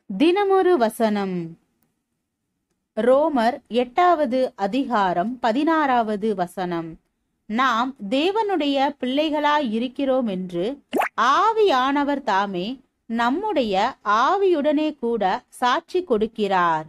தினமொரு வசனம். ரோமர் 8வது அதிகாரம் 16வது வசனம். நாம் தேவனுடைய பிள்ளைகளாய் இருக்கிறோம் என்று ஆவியானவர் தாமே நம்முடைய ஆவியுடனே கூட சாட்சி கொடுக்கிறார்.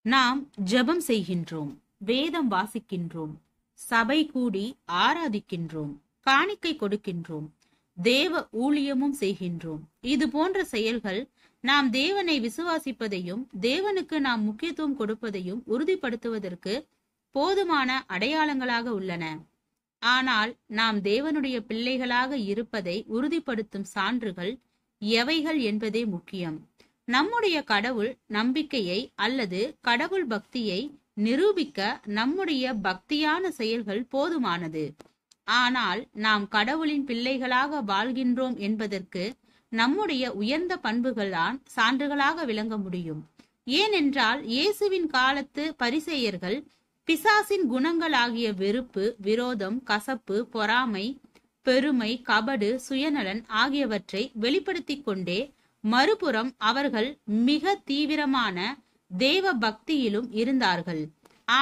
நாம் ஜெபம் செய்கின்றோம், வேதம் வாசிக்கின்றோம், சபை கூடி ஆராதிக்கின்றோம், காணிக்கை கொடுக்கின்றோம், தேவ ஊழியமும் செய்கின்றோம். இது போன்ற செயல்கள் நாம் தேவனை விசுவாசிப்பதையும் தேவனுக்கு நாம் முக்கியத்துவம் கொடுப்பதையும் உறுதிப்படுத்துவதற்கு போதுமான அடையாளங்களாக உள்ளன. ஆனால் நாம் தேவனுடைய பிள்ளைகளாக இருப்பதை உறுதிப்படுத்தும் சான்றுகள் எவைகள் என்பதே முக்கியம். நம்முடைய கடவுள் நம்பிக்கையை அல்லது கடவுள் பக்தியை நிரூபிக்க நம்முடைய பக்தியான செயல்கள் போதுமானது. ஆனால் நாம் கடவுளின் பிள்ளைகளாக வாழ்கின்றோம் என்பதற்கு நம்முடைய உயர்ந்த பண்புகள் தான் சான்றுகளாக விளங்க முடியும். ஏனென்றால் இயேசுவின் காலத்து பரிசேயர்கள் பிசாசின் குணங்களாகிய வெறுப்பு, விரோதம், கசப்பு, பொறாமை, பெருமை, கபடு, சுயநலன் ஆகியவற்றை வெளிப்படுத்தி கொண்டே மறுபுறம் அவர்கள் மிக தீவிரமான தேவ பக்தியிலும் இருந்தார்கள்.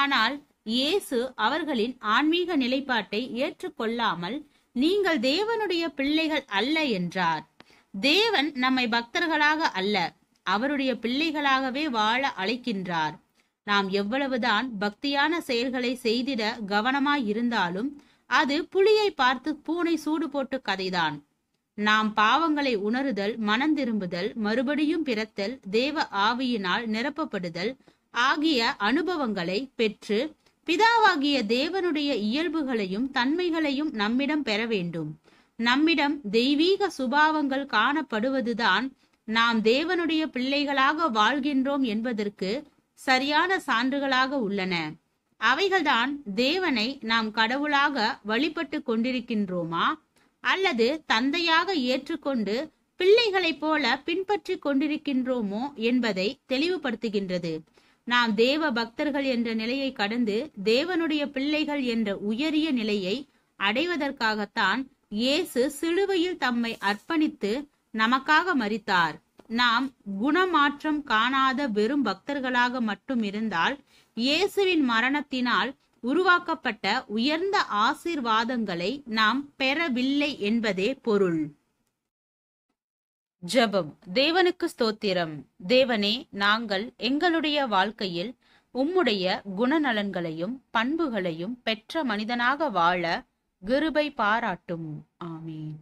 ஆனால் இயேசு அவர்களின் ஆன்மீக நிலைப்பாட்டை ஏற்றுக்கொள்ளாமல் நீங்கள் தேவனுடைய பிள்ளைகள் அல்ல என்றார். தேவன் நம்மை பக்தர்களாக அல்ல, அவருடைய பிள்ளைகளாகவே வாழ அழைக்கின்றார். நாம் எவ்வளவுதான் பக்தியான செயல்களை செய்திட கவனமாய் இருந்தாலும் அது புலியை பார்த்து பூனை சூடு போட்டு கதைதான். நாம் பாவங்களை உணருதல், மனம் திரும்புதல், மறுபடியும் பிறத்தல், தேவ ஆவியினால் நிரப்பப்படுதல் ஆகிய அனுபவங்களை பெற்று பிதாவாகிய தேவனுடைய இயல்புகளையும் தன்மைகளையும் நம்மிடம் பெற வேண்டும். நம்மிடம் தெய்வீக சுபாவங்கள் காணப்படுவதுதான் நாம் தேவனுடைய பிள்ளைகளாக வாழ்கின்றோம் என்பதற்கு சரியான சான்றுகளாக உள்ளன. அவைகள்தான் தேவனை நாம் கடவுளாக வழிபட்டு கொண்டிருக்கின்றோமா அல்லது தந்தையாக ஏற்றுக்கொண்டு பிள்ளைகளைப் போல பின்பற்றி கொண்டிருக்கின்றோமோ என்பதை தெளிவுபடுத்துகின்றது. நாம் தேவ பக்தர்கள் என்ற நிலையை கடந்து தேவனுடைய பிள்ளைகள் என்ற உயரிய நிலையை அடைவதற்காகத்தான் இயேசு சிலுவையில் தம்மை அர்ப்பணித்து நமக்காக மரித்தார். நாம் குணமாற்றம் காணாத வெறும் பக்தர்களாக மட்டும் இருந்தால் இயேசுவின் மரணத்தினால் உருவாக்கப்பட்ட உயர்ந்த ஆசீர்வாதங்களை நாம் பெறவில்லை என்பதே பொருள். ஜெபம். தேவனுக்கு ஸ்தோத்திரம். தேவனே, நாங்கள் எங்களுடைய வாழ்க்கையில் உம்முடைய குணநலன்களையும் பண்புகளையும் பெற்ற மனிதனாக வாழ கிருபை பாராட்டும். ஆமீன்.